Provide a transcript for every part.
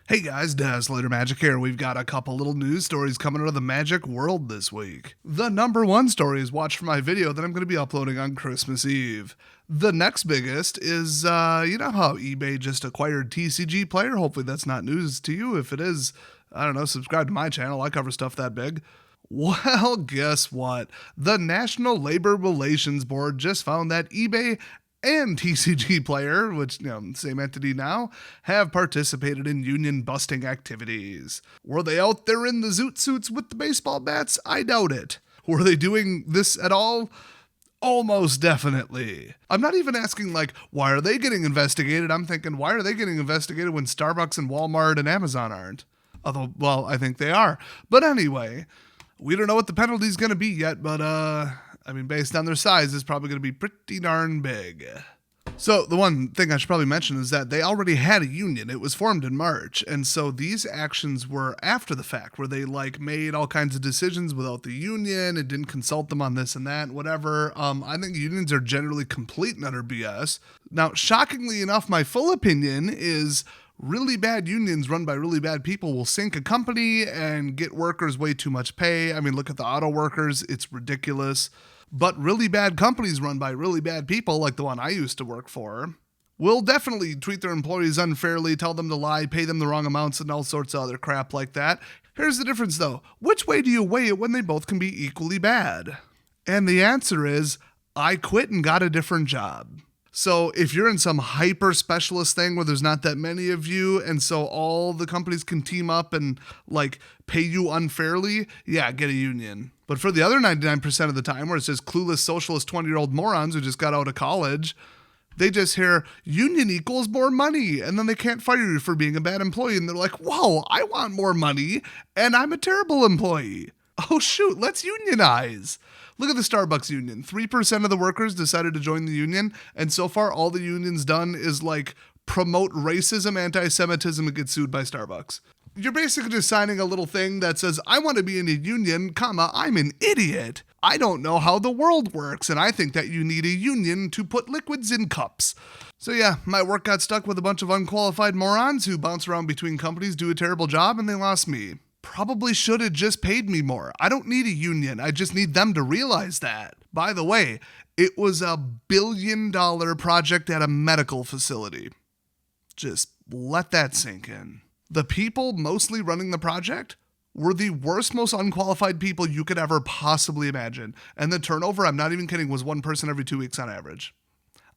Hey guys, Desolator Magic here. We've got a couple little news stories coming out of the Magic world this week. The number one story is watch for my video that I'm going to be uploading on Christmas Eve. The next biggest is, you know how eBay just acquired TCG Player? Hopefully that's not news to you. If it is, I don't know, subscribe to my channel. I cover stuff that big. Well, guess what? The National Labor Relations Board just found that eBay and TCG Player, which, same entity now, have participated in union busting activities. Were they out there in the zoot suits with the baseball bats? I doubt it. Were they doing this at all? Almost definitely. I'm not even asking, why are they getting investigated? I'm thinking, why are they getting investigated when Starbucks and Walmart and Amazon aren't? Although, well, I think they are. But anyway, we don't know what the penalty's going to be yet, but, based on their size, it's probably going to be pretty darn big. So the one thing I should probably mention is that they already had a union. It was formed in March. And so these actions were after the fact, where they made all kinds of decisions without the union and didn't consult them on this and that, whatever. I think unions are generally complete and utter BS. Now, shockingly enough, my full opinion is really bad unions run by really bad people will sink a company and get workers way too much pay. Look at the auto workers. It's ridiculous. But really bad companies run by really bad people, like the one I used to work for, will definitely treat their employees unfairly, tell them to lie, pay them the wrong amounts, and all sorts of other crap like that. Here's the difference, though. Which way do you weigh it when they both can be equally bad? And the answer is, I quit and got a different job. So if you're in some hyper specialist thing where there's not that many of you, and so all the companies can team up and pay you unfairly, yeah, get a union. But for the other 99% of the time where it's just clueless socialist 20-year-old morons who just got out of college, they just hear union equals more money, and then they can't fire you for being a bad employee. And they're like, whoa, I want more money, and I'm a terrible employee. Oh shoot, let's unionize. Look at the Starbucks union. 3% of the workers decided to join the union, and so far all the union's done is promote racism, anti-Semitism, and get sued by Starbucks. You're basically just signing a little thing that says, I want to be in a union, I'm an idiot. I don't know how the world works, and I think that you need a union to put liquids in cups. So yeah, my work got stuck with a bunch of unqualified morons who bounce around between companies, do a terrible job, and they lost me. Probably should have just paid me more. I don't need a union. I just need them to realize that. By the way, it was a $1 billion project at a medical facility. Just let that sink in. The people mostly running the project were the worst, most unqualified people you could ever possibly imagine. And the turnover, I'm not even kidding, was one person every 2 weeks on average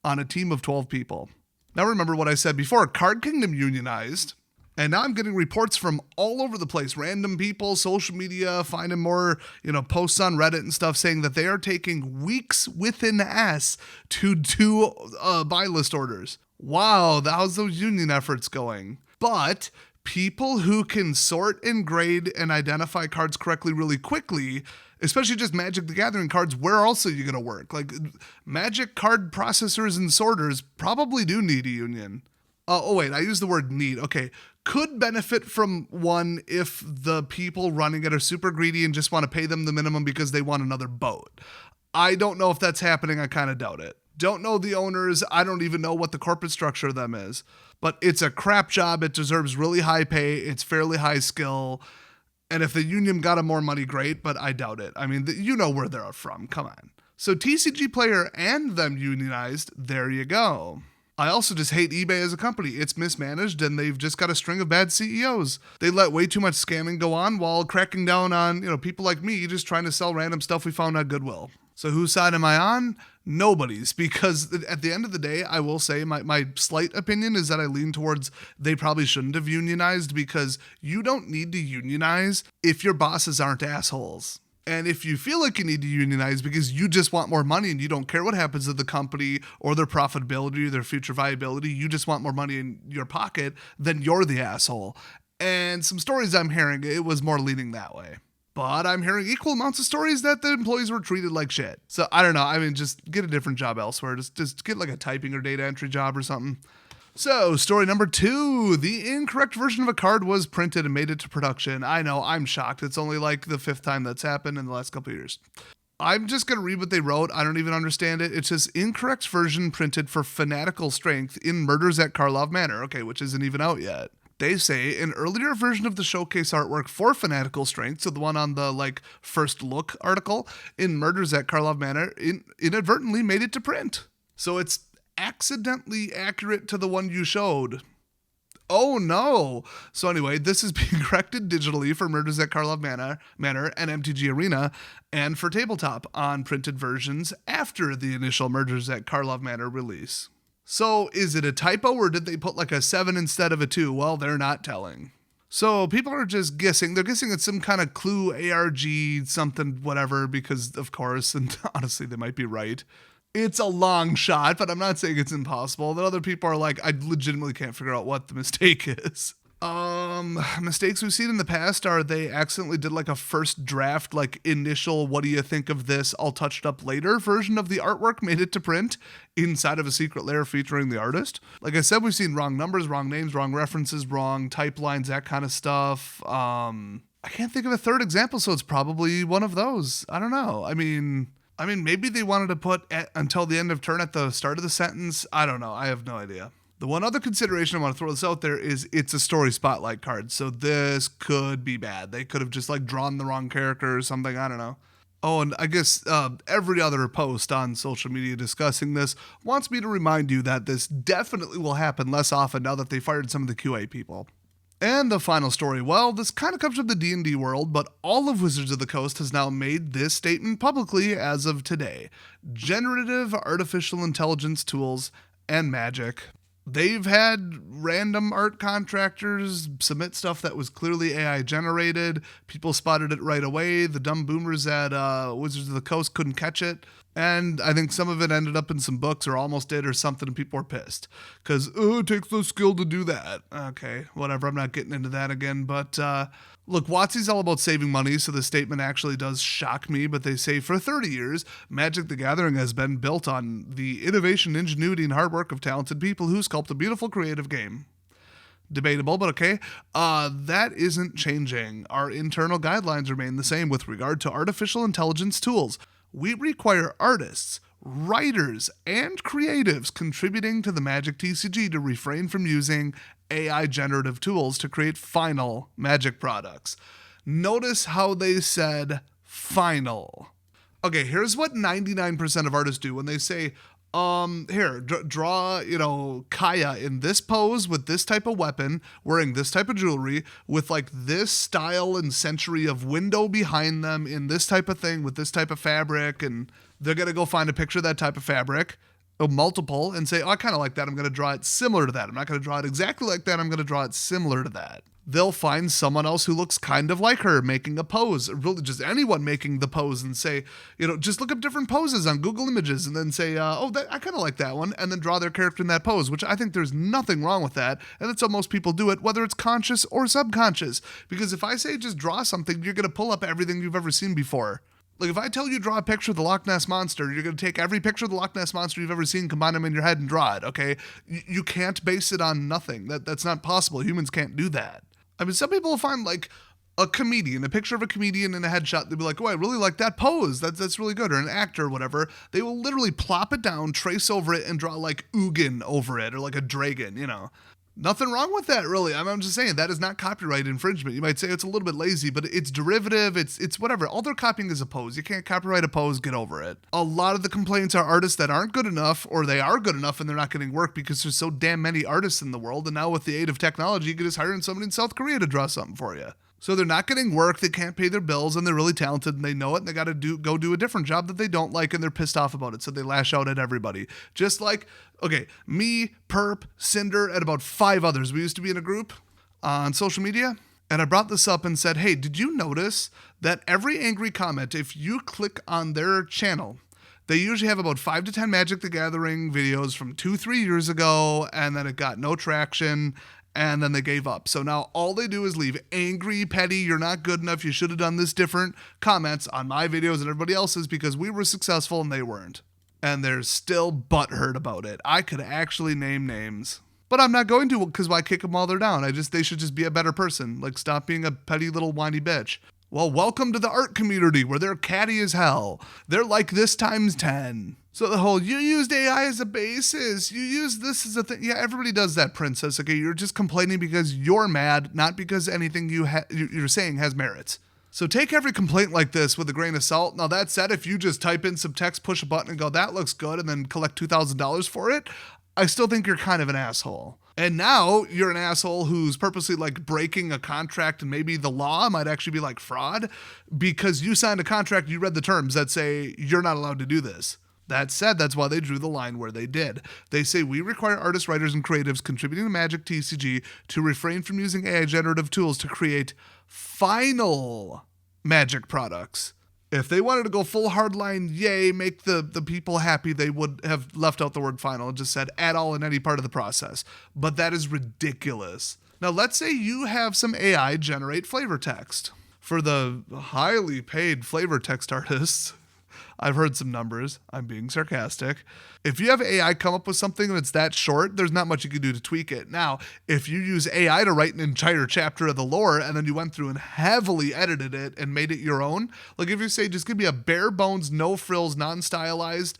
on a team of 12 people. Now remember what I said before, Card Kingdom unionized. And now I'm getting reports from all over the place, random people, social media, finding more, posts on Reddit and stuff saying that they are taking weeks with an S to do buy list orders. Wow, how's those union efforts going? But people who can sort and grade and identify cards correctly really quickly, especially just Magic the Gathering cards, where else are you going to work? Magic card processors and sorters probably do need a union. Oh wait, I used the word need. Okay. Could benefit from one if the people running it are super greedy and just want to pay them the minimum because they want another boat. I don't know if that's happening. I kind of doubt it. Don't know the owners. I don't even know what the corporate structure of them is. But it's a crap job. It deserves really high pay. It's fairly high skill. And if the union got them more money, great, but I doubt it. You know where they're from. Come on. So TCG Player and them unionized. There you go. I also just hate eBay as a company. It's mismanaged and they've just got a string of bad CEOs. They let way too much scamming go on while cracking down on, people like me just trying to sell random stuff we found on Goodwill. So whose side am I on? Nobody's, because at the end of the day, I will say my slight opinion is that I lean towards they probably shouldn't have unionized, because you don't need to unionize if your bosses aren't assholes. And if you feel like you need to unionize because you just want more money and you don't care what happens to the company or their profitability or their future viability, you just want more money in your pocket, then you're the asshole. And some stories I'm hearing, it was more leaning that way. But I'm hearing equal amounts of stories that the employees were treated like shit. So I don't know. Just get a different job elsewhere. Just get a typing or data entry job or something. So, story number 2, the incorrect version of a card was printed and made it to production. I know, I'm shocked. It's only the 5th time that's happened in the last couple of years. I'm just going to read what they wrote. I don't even understand it. It says, incorrect version printed for fanatical strength in Murders at Karlov Manor. Okay, which isn't even out yet. They say an earlier version of the showcase artwork for Fanatical Strength, so the one on the first look article in Murders at Karlov Manor, inadvertently made it to print. So it's accidentally accurate to the one you showed. Oh no! So anyway, this is being corrected digitally for Murders at Karlov Manor and MTG Arena, and for Tabletop on printed versions after the initial Murders at Karlov Manor release. So is it a typo, or did they put a 7 instead of a 2? Well, they're not telling. So people are just guessing. They're guessing it's some kind of clue ARG something whatever, because of course, and honestly they might be right. It's a long shot, but I'm not saying it's impossible. Then other people are like, I legitimately can't figure out what the mistake is. Mistakes we've seen in the past are they accidentally did a first draft, initial, what do you think of this, all touched up later version of the artwork made it to print inside of a secret lair featuring the artist. Like I said, we've seen wrong numbers, wrong names, wrong references, wrong type lines, that kind of stuff. I can't think of a third example, so it's probably one of those. I don't know. I mean, maybe they wanted to put until the end of turn at the start of the sentence. I don't know. I have no idea. The one other consideration I want to throw this out there is it's a story spotlight card. So this could be bad. They could have just drawn the wrong character or something. I don't know. Oh, and I guess every other post on social media discussing this wants me to remind you that this definitely will happen less often now that they fired some of the QA people. And the final story, well, this kind of comes from the D&D world, but all of Wizards of the Coast has now made this statement publicly as of today. Generative artificial intelligence tools and Magic. They've had random art contractors submit stuff that was clearly AI generated. People spotted it right away. The dumb boomers at Wizards of the Coast couldn't catch it. And I think some of it ended up in some books or almost did or something, and people were pissed. Because, it takes no skill to do that. Okay, whatever, I'm not getting into that again. But, look, WOTC's all about saving money, so the statement actually does shock me. But they say for 30 years, Magic the Gathering has been built on the innovation, ingenuity, and hard work of talented people who sculpt a beautiful creative game. Debatable, but okay. That isn't changing. Our internal guidelines remain the same with regard to artificial intelligence tools. We require artists, writers, and creatives contributing to the Magic TCG to refrain from using AI generative tools to create final Magic products. Notice how they said final. Okay, here's what 99% of artists do when they say, draw, Kaya in this pose with this type of weapon, wearing this type of jewelry, with this style and century of window behind them in this type of thing with this type of fabric, and they're going to go find a picture of that type of fabric, multiple, and say, I kind of like that, I'm going to draw it similar to that. I'm not going to draw it exactly like that, I'm going to draw it similar to that. They'll find someone else who looks kind of like her making a pose, or really just anyone making the pose, and say, just look up different poses on Google Images and then say, I kind of like that one, and then draw their character in that pose, which I think there's nothing wrong with that, and that's how most people do it, whether it's conscious or subconscious. Because if I say just draw something, you're going to pull up everything you've ever seen before. If I tell you draw a picture of the Loch Ness Monster, you're going to take every picture of the Loch Ness Monster you've ever seen, combine them in your head, and draw it, okay? You can't base it on nothing. That's not possible. Humans can't do that. I mean, some people will find a comedian, a picture of a comedian in a headshot. They'll be like, I really like that pose. That's really good. Or an actor or whatever. They will literally plop it down, trace over it, and draw Ugin over it or a dragon, Nothing wrong with that, really. I'm just saying that is not copyright infringement. You might say it's a little bit lazy, but it's derivative. It's whatever. All they're copying is a pose. You can't copyright a pose. Get over it. A lot of the complaints are artists that aren't good enough, or they are good enough and they're not getting work because there's so damn many artists in the world. And now with the aid of technology, you can just hire somebody in South Korea to draw something for you. So they're not getting work, they can't pay their bills, and they're really talented, and they know it, and they got to go do a different job that they don't like, and they're pissed off about it, so they lash out at everybody. Just me, Perp, Cinder, and about 5 others. We used to be in a group on social media, and I brought this up and said, hey, did you notice that every angry comment, if you click on their channel, they usually have about 5 to 10 Magic the Gathering videos from 2-3 years ago, and then it got no traction, and then they gave up. So now all they do is leave angry, petty, you're not good enough, you should have done this different comments on my videos and everybody else's because we were successful and they weren't. And they're still butthurt about it. I could actually name names. But I'm not going to, because why kick them while they're down? They should just be a better person. Stop being a petty little whiny bitch. Well, welcome to the art community where they're catty as hell. They're like this times 10. So the whole, you used AI as a basis, you use this as a thing. Yeah, everybody does that, princess. Okay, you're just complaining because you're mad, not because anything you're saying has merits. So take every complaint like this with a grain of salt. Now that said, if you just type in some text, push a button and go, that looks good, and then collect $2,000 for it, I still think you're kind of an asshole. And now you're an asshole who's purposely like breaking a contract, and maybe the law might actually be like fraud because you signed a contract, you read the terms that say you're not allowed to do this. That said, that's why they drew the line where they did. They say we require artists, writers, and creatives contributing to Magic TCG to refrain from using AI generative tools to create final Magic products. If they wanted to go full hardline, yay, make the people happy, they would have left out the word final and just said at all in any part of the process. But that is ridiculous. Now, let's say you have some AI generate flavor text. For the highly paid flavor text artists, I've heard some numbers. I'm being sarcastic. If you have AI come up with something and it's that short, there's not much you can do to tweak it. Now, if you use AI to write an entire chapter of the lore and then you went through and heavily edited it and made it your own, like if you say, just give me a bare bones, no frills, non-stylized,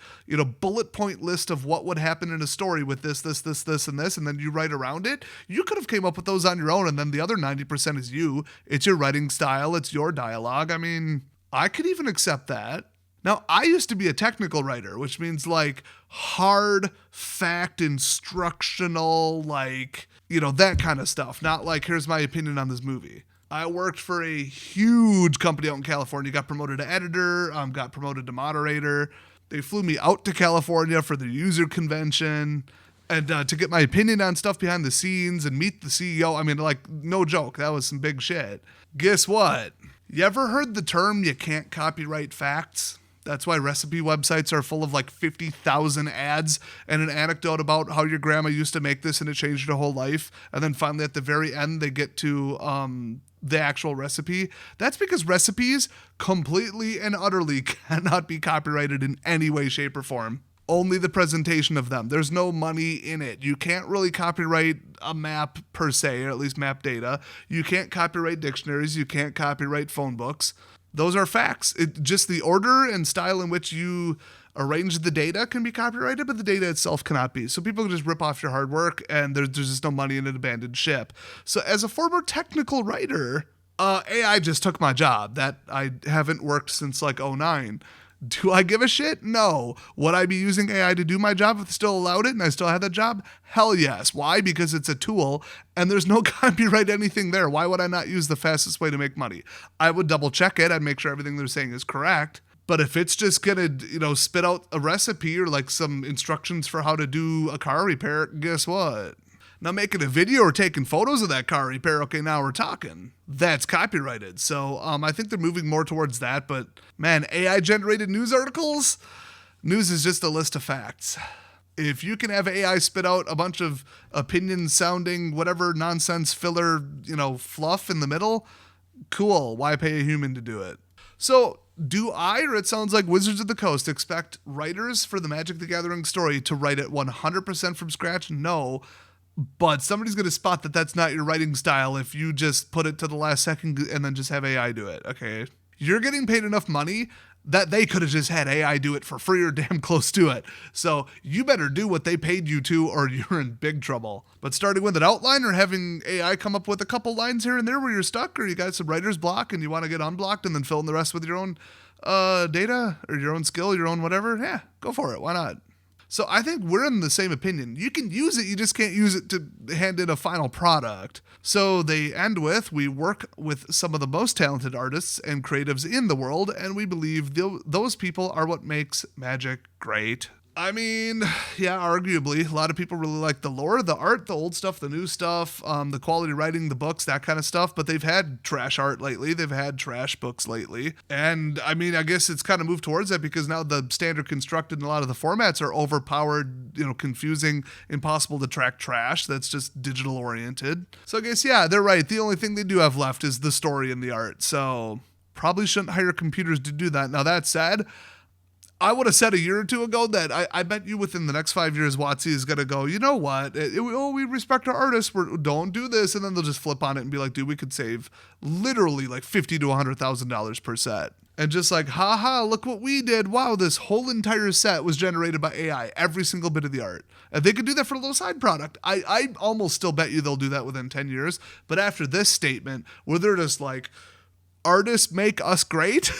bullet point list of what would happen in a story with this, and this, and then you write around it, you could have came up with those on your own, and then the other 90% is you. It's your writing style. It's your dialogue. I mean, I could even accept that. Now, I used to be a technical writer, which means like hard fact instructional, that kind of stuff. Not like, here's my opinion on this movie. I worked for a huge company out in California, got promoted to editor, got promoted to moderator. They flew me out to California for the user convention and to get my opinion on stuff behind the scenes and meet the CEO. I mean, like, no joke. That was some big shit. Guess what? You ever heard the term you can't copyright facts? That's why recipe websites are full of like 50,000 ads and an anecdote about how your grandma used to make this and it changed her whole life. And then finally at the very end, they get to the actual recipe. That's because recipes completely and utterly cannot be copyrighted in any way, shape, or form. Only the presentation of them. There's no money in it. You can't really copyright a map per se, or at least map data. You can't copyright dictionaries. You can't copyright phone books. Those are facts. Just the order and style in which you arrange the data can be copyrighted, but the data itself cannot be. So people can just rip off your hard work, and there's just no money in an abandoned ship. So as a former technical writer, AI just took my job. That I haven't worked since like 2009. Do I give a shit? No. Would I be using AI to do my job if it still allowed it and I still had that job? Hell yes. Why? Because it's a tool and there's no copyright anything there. Why would I not use the fastest way to make money? I would double check it. I'd make sure everything they're saying is correct. But if it's just going to, spit out a recipe or like some instructions for how to do a car repair, guess what? Now making a video or taking photos of that car repair, okay, now we're talking. That's copyrighted. So I think they're moving more towards that. But man, AI-generated news articles? News is just a list of facts. If you can have AI spit out a bunch of opinion-sounding, whatever nonsense filler, fluff in the middle, cool. Why pay a human to do it? So do I, or it sounds like Wizards of the Coast, expect writers for the Magic the Gathering story to write it 100% from scratch? No. But somebody's going to spot that that's not your writing style if you just put it to the last second and then just have AI do it, okay? You're getting paid enough money that they could have just had AI do it for free or damn close to it. So you better do what they paid you to or you're in big trouble. But starting with an outline or having AI come up with a couple lines here and there where you're stuck or you got some writer's block and you want to get unblocked and then fill in the rest with your own data or your own skill, your own whatever, yeah, go for it. Why not? So I think we're in the same opinion. You can use it, you just can't use it to hand in a final product. So they end with, we work with some of the most talented artists and creatives in the world, and we believe those people are what makes Magic great. I mean, yeah, arguably, a lot of people really like the lore, the art, the old stuff, the new stuff, the quality writing, the books, that kind of stuff. But they've had trash art lately. They've had trash books lately. And I mean, I guess it's kind of moved towards that because now the standard constructed and a lot of the formats are overpowered, confusing, impossible to track trash. That's just digital oriented. So I guess, yeah, they're right. The only thing they do have left is the story and the art. So probably shouldn't hire computers to do that. Now, that said, I would have said a year or two ago that I bet you within the next 5 years, WOTC is going to go, you know what? We respect our artists. Don't do this. And then they'll just flip on it and be like, dude, we could save literally like $50,000 to $100,000 per set. And just like, haha, look what we did. Wow, this whole entire set was generated by AI, every single bit of the art. And they could do that for a little side product. I almost still bet you they'll do that within 10 years. But after this statement, where they're just like, artists make us great.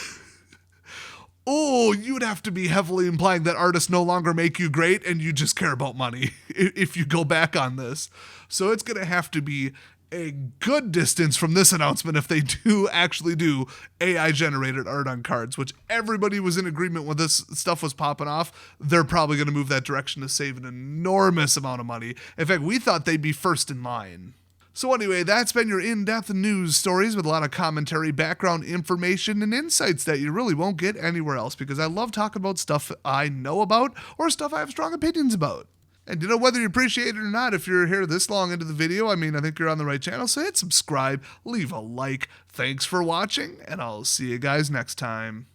Oh, you'd have to be heavily implying that artists no longer make you great and you just care about money if you go back on this. So it's going to have to be a good distance from this announcement if they do actually do AI generated art on cards, which everybody was in agreement when this stuff was popping off. They're probably going to move that direction to save an enormous amount of money. In fact, we thought they'd be first in line. So anyway, that's been your in-depth news stories with a lot of commentary, background information, and insights that you really won't get anywhere else, because I love talking about stuff I know about or stuff I have strong opinions about. And you know, whether you appreciate it or not, if you're here this long into the video, I think you're on the right channel, so hit subscribe, leave a like. Thanks for watching, and I'll see you guys next time.